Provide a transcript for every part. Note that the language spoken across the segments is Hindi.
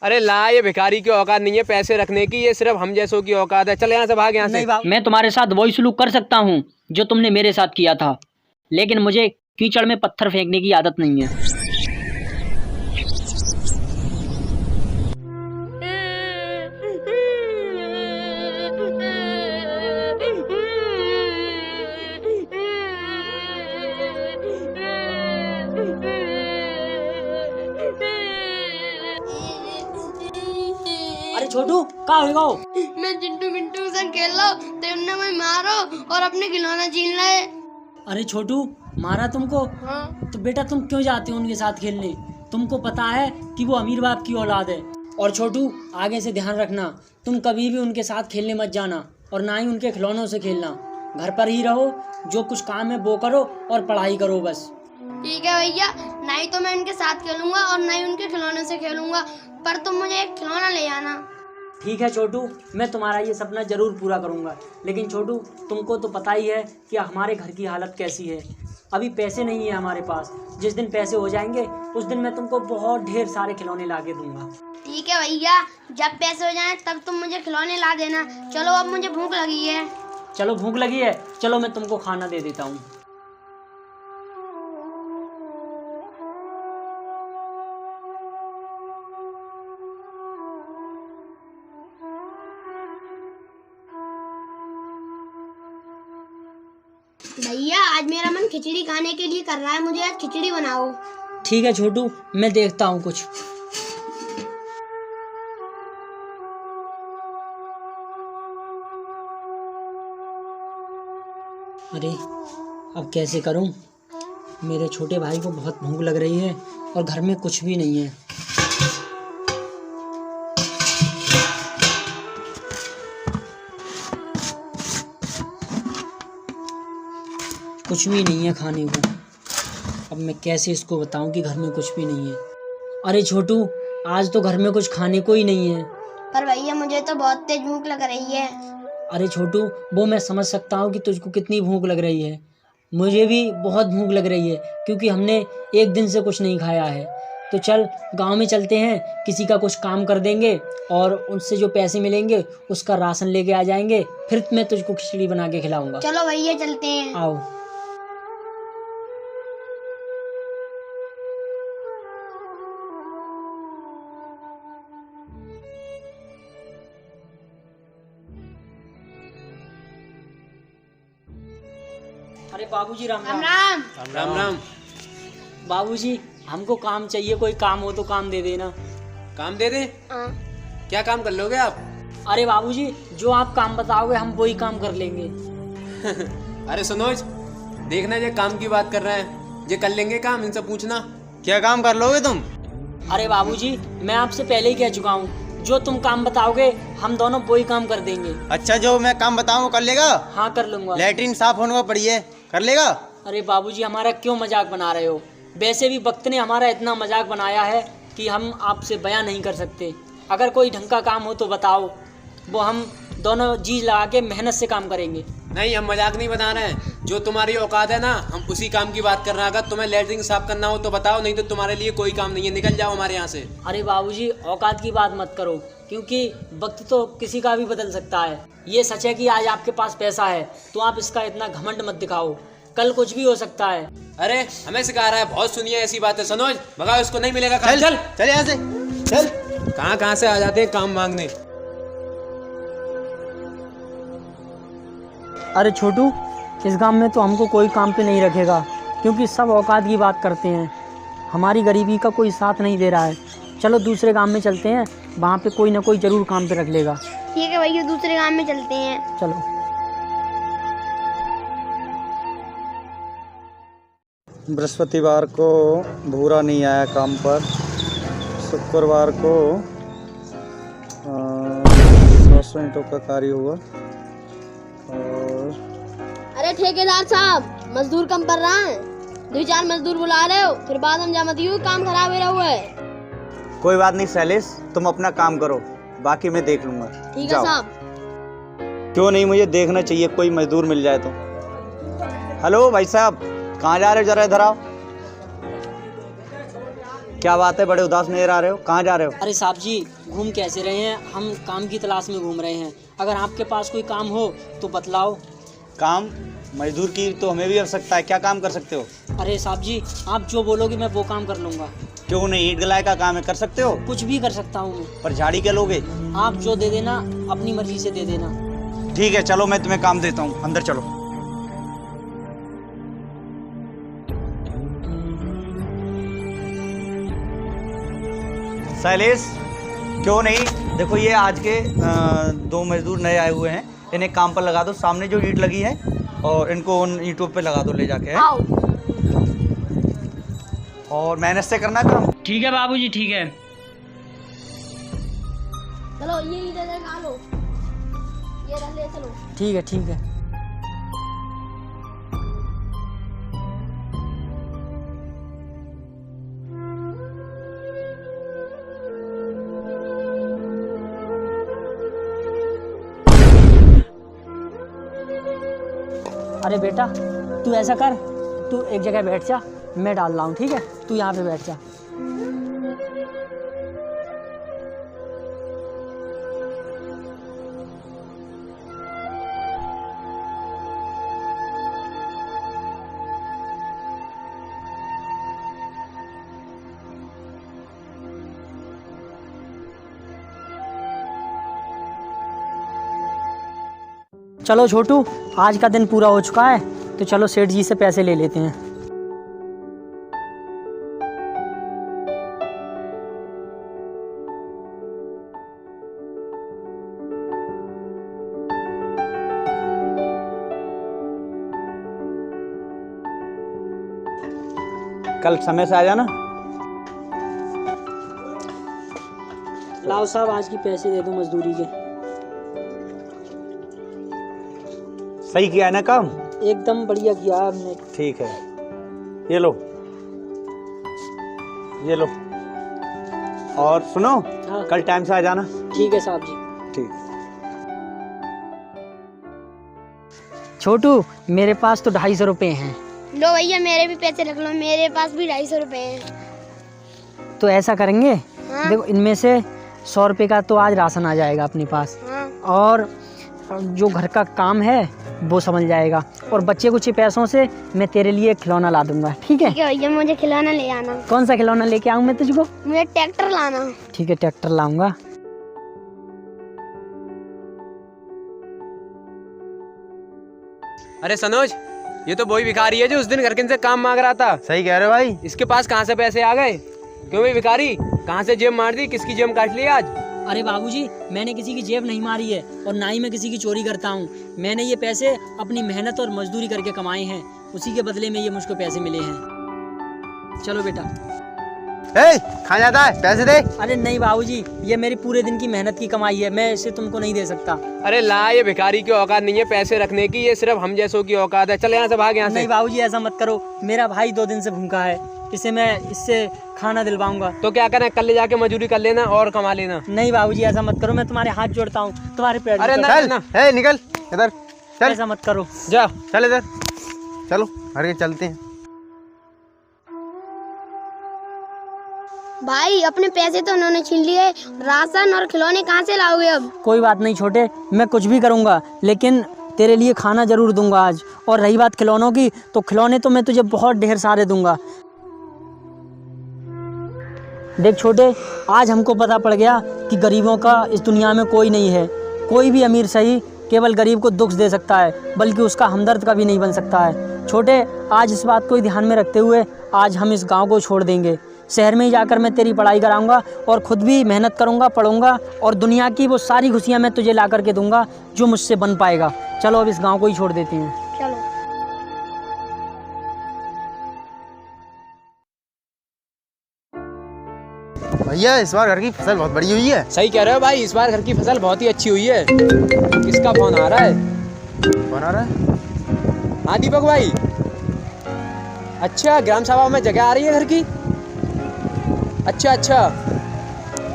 अरे ला, ये भिखारी की औकात नहीं है पैसे रखने की, ये सिर्फ हम जैसों की औकात है। चल यहाँ से भाग, यहाँ से। मैं तुम्हारे साथ वही सलूक कर सकता हूँ जो तुमने मेरे साथ किया था, लेकिन मुझे कीचड़ में पत्थर फेंकने की आदत नहीं है। अरे छोटू, कहाँ हो गो? मैं चिंटू मिंटू से खेल रहा हूँ, तुमने मुझे मारो और अपने खिलौना छीन लाए। अरे छोटू, मारा तुमको? हाँ। तो बेटा तुम क्यों जाते हो उनके साथ खेलने? तुमको पता है कि वो अमीर बाप की औलाद है। और छोटू, आगे से ध्यान रखना, तुम कभी भी उनके साथ खेलने मत जाना और ना ही उनके खिलौनों से खेलना। घर पर ही रहो, जो कुछ काम है वो करो और पढ़ाई करो बस। ठीक है भैया, ना ही तो मैं उनके साथ खेलूंगा और ना ही उनके खिलौने से खेलूंगा, पर तुम मुझे एक खिलौना ले आना। ठीक है छोटू, मैं तुम्हारा ये सपना जरूर पूरा करूंगा। लेकिन छोटू, तुमको तो पता ही है कि हमारे घर की हालत कैसी है। अभी पैसे नहीं है हमारे पास। जिस दिन पैसे हो जाएंगे उस दिन मैं तुमको बहुत ढेर सारे खिलौने ला के दूंगा। ठीक है भैया, जब पैसे हो जाएं तब तुम मुझे खिलौने ला देना। चलो अब मुझे भूख लगी है। चलो भूख लगी है, चलो मैं तुमको खाना दे देता हूँ। भैया, आज मेरा मन खिचड़ी खाने के लिए कर रहा है, मुझे आज खिचड़ी बनाओ। ठीक है छोटू, मैं देखता हूँ कुछ। अरे अब कैसे करूँ? मेरे छोटे भाई को बहुत भूख लग रही है और घर में कुछ भी नहीं है। कुछ भी नहीं है खाने को। अब मैं कैसे इसको बताऊं कि घर में कुछ भी नहीं है? अरे छोटू, आज तो घर में कुछ खाने को ही नहीं है। पर भैया, मुझे तो बहुत तेज भूख लग रही है। अरे छोटू, वो मैं समझ सकता हूँ कि तुझको कितनी भूख लग रही है। मुझे भी बहुत भूख लग रही है क्योंकि हमने एक दिन से कुछ नहीं खाया है। तो चल गांव में चलते हैं, किसी का कुछ काम कर देंगे और उनसे जो पैसे मिलेंगे उसका राशन लेके आ जाएंगे, फिर मैं तुझको खिचड़ी बना के खिलाऊंगा। चलो भैया, चलते हैं। आओ। अरे बाबूजी, राम राम राम। राम। राम राम। बाबूजी, हमको काम चाहिए, कोई काम हो तो काम दे देना। काम दे दे? हाँ। क्या काम कर लोगे आप? अरे बाबूजी, जो आप काम बताओगे हम वही काम कर लेंगे। अरे सनोज, देखना ये काम की बात कर रहे हैं, ये कर लेंगे काम, इनसे पूछना। क्या काम कर लोगे तुम? अरे बाबूजी, मैं आपसे पहले ही कह चुका हूँ, जो तुम काम बताओगे हम दोनों वही काम कर देंगे। अच्छा, जो मैं काम बताऊँ वो कर लेगा? हाँ, कर लूंगा। लैट्रिन साफ होने को पड़ी है, कर लेगा? अरे बाबूजी, हमारा क्यों मजाक बना रहे हो? वैसे भी वक्त ने हमारा इतना मजाक बनाया है कि हम आपसे बयां नहीं कर सकते। अगर कोई ढंग का काम हो तो बताओ, वो हम दोनों जी लगा के मेहनत से काम करेंगे। नहीं, हम मजाक नहीं बता रहे हैं, जो तुम्हारी औकात है ना, हम उसी काम की बात कर रहे हैं। अगर तुम्हें लैट्रिन साफ करना हो तो बताओ, नहीं तो तुम्हारे लिए कोई काम नहीं है, निकल जाओ हमारे यहाँ से। अरे बाबूजी, औकात की बात मत करो, क्योंकि वक्त तो किसी का भी बदल सकता है। ये सच है कि आज आपके पास पैसा है तो आप इसका इतना घमंड मत दिखाओ, कल कुछ भी हो सकता है। अरे हमें सिखा रहा है, बहुत सुनिए ऐसी बातें। सनोज, भगाओ इसको, नहीं मिलेगा काम। चल चल यहाँ से, चल। कहाँ से आ जाते हैं काम मांगने। अरे छोटू, इस गांव में तो हमको कोई काम पे नहीं रखेगा, क्योंकि सब औकात की बात करते हैं। हमारी गरीबी का कोई साथ नहीं दे रहा है। चलो दूसरे गांव में चलते हैं, वहाँ पे कोई ना कोई जरूर काम पे रख लेगा। ठीक है भैया, दूसरे गांव में चलते हैं। चलो। बृहस्पतिवार को भूरा नहीं आया काम पर, शुक्रवार को 100 ईंटों का कार्य हुआ। और अरे ठेकेदार साहब, मजदूर कम पड़ रहा है, 2-4 मजदूर बुला रहे हो, फिर बाद में जामती हो, काम खराब हो रहा है। कोई बात नहीं शैलेश, तुम अपना काम करो, बाकी मैं देख लूंगा। ठीक है साहब। क्यों नहीं, मुझे देखना चाहिए, कोई मजदूर मिल जाए तो। हेलो भाई साहब, कहाँ जा रहे हो? जरा इधर आओ। क्या बात है, बड़े उदास नजर आ रहे हो, कहाँ जा रहे हो? अरे साहब जी, घूम कैसे रहे हैं, हम काम की तलाश में घूम रहे हैं। अगर आपके पास कोई काम हो तो बतलाओ। काम? मजदूर की तो हमें भी आवश्यकता है, क्या काम कर सकते हो? अरे साहब जी, आप जो बोलोगे मैं वो काम कर लूँगा। क्यों नहीं, ईंट गलाय का काम है, कर सकते हो? कुछ भी कर सकता हूँ मैं। पर झाड़ी क्या लोगे? आप जो दे देना अपनी मर्जी से दे देना। ठीक है चलो, मैं तुम्हें काम देता हूँ, अंदर चलो। शैलेश, क्यों नहीं, देखो ये आज के 2 मजदूर नए आए हुए हैं, इन्हें काम पर लगा दो। सामने जो ईंट लगी है और इनको उन ईंटों पे लगा दो ले जाके, है? और मेहनत से करना काम। ठीक है बाबूजी, ठीक है। चलो ये इधर खा लो, ये रख ले, चलो। ठीक है ठीक है। अरे बेटा, तू ऐसा कर, तू एक जगह बैठ जा, मैं डाल रहा हूँ, ठीक है? तू यहाँ पे बैठ जा। चलो छोटू, आज का दिन पूरा हो चुका है, तो चलो सेठ जी से पैसे ले लेते हैं। कल समय से आ जाना। लाओ साहब, आज की पैसे दे दो मजदूरी के। सही किया है ना काम? एकदम बढ़िया किया है हमने। ठीक है, ये लो, ये लो। और सुनो, हाँ। कल टाइम से आ जाना। ठीक है साहब जी। ठीक। छोटू, मेरे पास तो 250 रुपये हैं। लो भैया, मेरे भी पैसे रख लो, मेरे पास भी 250 रुपए हैं। तो ऐसा करेंगे, हाँ। देखो इनमें से 100 रुपये का तो आज राशन आ जाएगा अपने पास, हाँ। और जो घर का काम है वो समझ जाएगा, और बच्चे कुछ पैसों से मैं तेरे लिए एक खिलौना ला दूंगा, ठीक है? ठीक है भैया, मुझे खिलौना ले आना। कौन सा खिलौना लेके आऊँ मैं तुझको? मुझे ट्रैक्टर लाना। ठीक है, ट्रैक्टर लाऊंगा। अरे सनोज, ये तो वही भिखारी है जो उस दिन घर के से काम मांग रहा था। सही कह रहे हो भाई। इसके पास कहाँ से पैसे आ गए? क्यों भाई भिखारी, कहाँ से जेब मार दी, किसकी जेब काट ली आज? अरे बाबूजी, मैंने किसी की जेब नहीं मारी है, और ना ही मैं किसी की चोरी करता हूँ। मैंने ये पैसे अपनी मेहनत और मजदूरी करके कमाए हैं, उसी के बदले में ये मुझको पैसे मिले हैं। चलो बेटा। कहाँ जाता है, पैसे दे। अरे नहीं बाबूजी, ये मेरी पूरे दिन की मेहनत की कमाई है, मैं इसे तुमको नहीं दे सकता। अरे ला, ये भिखारी की औकात नहीं है पैसे रखने की, ये सिर्फ हम जैसों की औकात है। चल यहाँ से भाग, यहाँ से। नहीं बाबूजी, ऐसा मत करो, मेरा भाई 2 दिन से भूखा है, इसे मैं इससे खाना दिलवाऊंगा। तो क्या करें, कल ले जाके मजदूरी कर लेना और कमा लेना। नहीं बाबूजी, ऐसा मत करो, मैं तुम्हारे हाथ जोड़ता हूँ, तुम्हारे पैर अरे छूता हूँ। ना, निकल इधर, चल। ऐसा मत करो। जा। चल इधर, चलो घर के चलते हैं। भाई, अपने पैसे तो उन्होंने छीन लिए, राशन और खिलौने कहाँ से लाओगे अब? कोई बात नहीं छोटे, मैं कुछ भी करूँगा, लेकिन तेरे लिए खाना जरूर दूंगा आज। और रही बात खिलौनों की, तो खिलौने तो मैं तुझे बहुत ढेर सारे दूंगा। देख छोटे, आज हमको पता पड़ गया कि गरीबों का इस दुनिया में कोई नहीं है। कोई भी अमीर सही केवल गरीब को दुख दे सकता है, बल्कि उसका हमदर्द कभी नहीं बन सकता है। छोटे, आज इस बात को ध्यान में रखते हुए आज हम इस गांव को छोड़ देंगे। शहर में ही जाकर मैं तेरी पढ़ाई कराऊंगा, और ख़ुद भी मेहनत करूंगा, पढ़ूंगा, और दुनिया की वो सारी खुशियाँ मैं तुझे ला करके दूंगा जो मुझसे बन पाएगा। चलो अब इस गाँव को ही छोड़ देते हैं। चलो। भैया, इस बार घर की फसल बहुत बड़ी हुई है। सही कह रहे हो भाई, इस बार घर की फसल बहुत ही अच्छी हुई है। किसका फोन आ रहा है? कौन आ रहा है? हाँ दीपक भाई। अच्छा, ग्राम सभा में जगह आ रही है घर की? अच्छा अच्छा।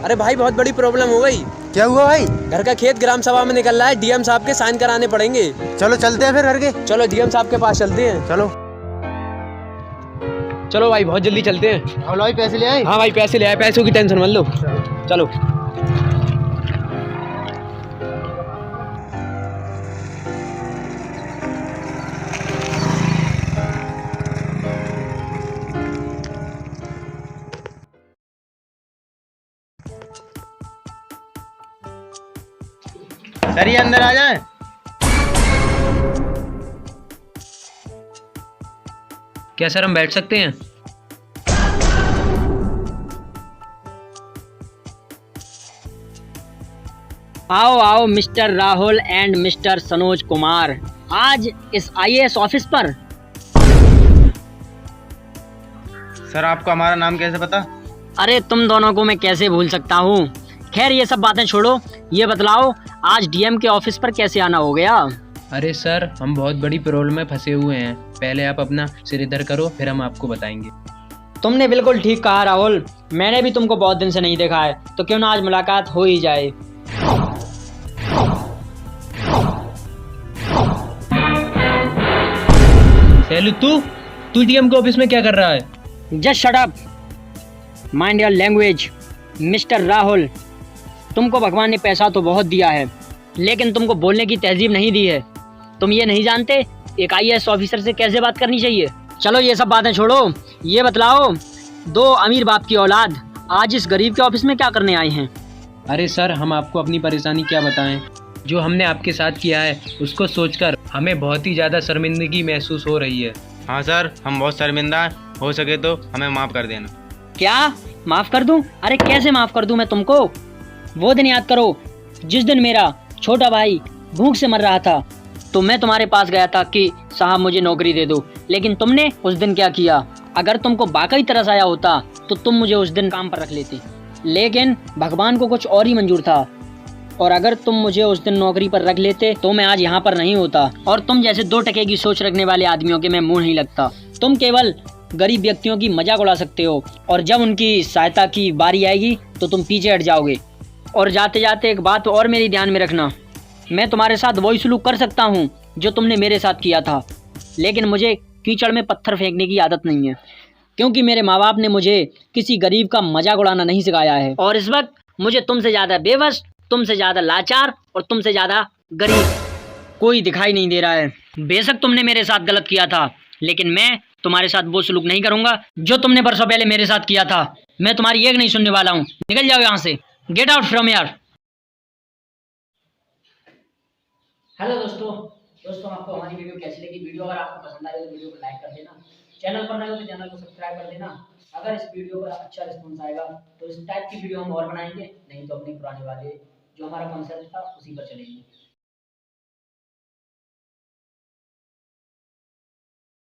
अरे भाई, बहुत बड़ी प्रॉब्लम हो गई। क्या हुआ भाई? घर का खेत ग्राम सभा में निकल रहा है, डीएम साहब के साइन कराने पड़ेंगे। चलो चलते हैं फिर घर के। चलो डीएम साहब के पास चलते हैं। चलो। चलो भाई बहुत जल्दी चलते हैं। हम भाई पैसे ले आए। हाँ भाई पैसे ले आए, पैसों की टेंशन मत लो। चलो। सर ये अंदर आ जाए। क्या सर हम बैठ सकते हैं? आओ आओ mister Rahul and mister Sanoj Kumar, आज इस आईएएस ऑफिस पर। सर आपको हमारा नाम कैसे पता? अरे तुम दोनों को मैं कैसे भूल सकता हूँ। खैर ये सब बातें छोड़ो, ये बतलाओ आज डीएम के ऑफिस पर कैसे आना हो गया? अरे सर हम बहुत बड़ी प्रॉब्लम में फंसे हुए हैं, पहले आप अपना सिर इधर करो फिर हम आपको बताएंगे। तुमने बिल्कुल ठीक कहा राहुल, मैंने भी तुमको बहुत दिन से नहीं देखा है, तो क्यों ना आज मुलाकात हो ही जाए। सैलू तू डीएम के ऑफिस में क्या कर रहा है? Just shut up, mind your language. Mister Rahul, तुमको भगवान ने पैसा तो बहुत दिया है, लेकिन तुमको बोलने की तहजीब नहीं दी है। तुम ये नहीं जानते एक आईएएस ऑफिसर से कैसे बात करनी चाहिए। चलो ये सब बातें छोड़ो, ये बतलाओ दो अमीर बाप की औलाद आज इस गरीब के ऑफिस में क्या करने आए हैं? अरे सर हम आपको अपनी परेशानी क्या बताएं, जो हमने आपके साथ किया है उसको सोचकर हमें बहुत ही ज़्यादा शर्मिंदगी महसूस हो रही है। हाँ सर हम बहुत शर्मिंदा हैं, हो सके तो हमें माफ़ कर देना। क्या माफ कर दूं? अरे कैसे माफ कर दूं मैं तुमको? वो दिन याद करो जिस दिन मेरा छोटा भाई भूख से मर रहा था, तो मैं तुम्हारे पास गया था कि साहब मुझे नौकरी दे दो, लेकिन तुमने उस दिन क्या किया? अगर तुमको वाकई तरस आया होता तो तुम मुझे उस दिन काम पर रख लेते, लेकिन भगवान को कुछ और ही मंजूर था, और अगर तुम मुझे उस दिन नौकरी पर रख लेते तो मैं आज यहाँ पर नहीं होता, और तुम जैसे 2 टके की सोच रखने वाले आदमियों के मैं मुंह नहीं लगता। तुम केवल गरीब व्यक्तियों की मजाक उड़ा सकते हो, और जब उनकी सहायता की बारी आएगी तो तुम पीछे हट जाओगे। और जाते जाते एक बात और मेरी ध्यान में रखना, मैं तुम्हारे साथ वही सलूक कर सकता हूँ जो तुमने मेरे साथ किया था, लेकिन मुझे कीचड़ में पत्थर फेंकने की आदत नहीं है, क्योंकि मेरे माँ बाप ने मुझे किसी गरीब का मजाक उड़ाना नहीं सिखाया है। और इस वक्त मुझे तुमसे ज़्यादा बेबस, तुमसे ज़्यादा लाचार और तुमसे ज़्यादा गरीब कोई दिखाई नहीं दे रहा है। बेशक तुमने मेरे साथ गलत किया था, लेकिन मैं तुम्हारे साथ वो सलूक नहीं करूंगा जो तुमने बरसों पहले मेरे साथ किया था। मैं तुम्हारी एक नहीं सुनने वाला हूँ, निकल जाओ यहाँ से, get out from here. Hello दोस्तों आपको हमारी वीडियो कैसी लगी? वीडियो अगर आपको पसंद आए तो वीडियो को लाइक कर देना, चैनल पर नए हो तो चैनल को सब्सक्राइब कर देना। अगर इस वीडियो पर अच्छा रिस्पॉन्स आएगा तो इस टाइप की वीडियो हम और बनाएंगे, नहीं तो अपने पुराने वाले जो हमारा कॉन्सेप्ट था उसी पर चलेंगे।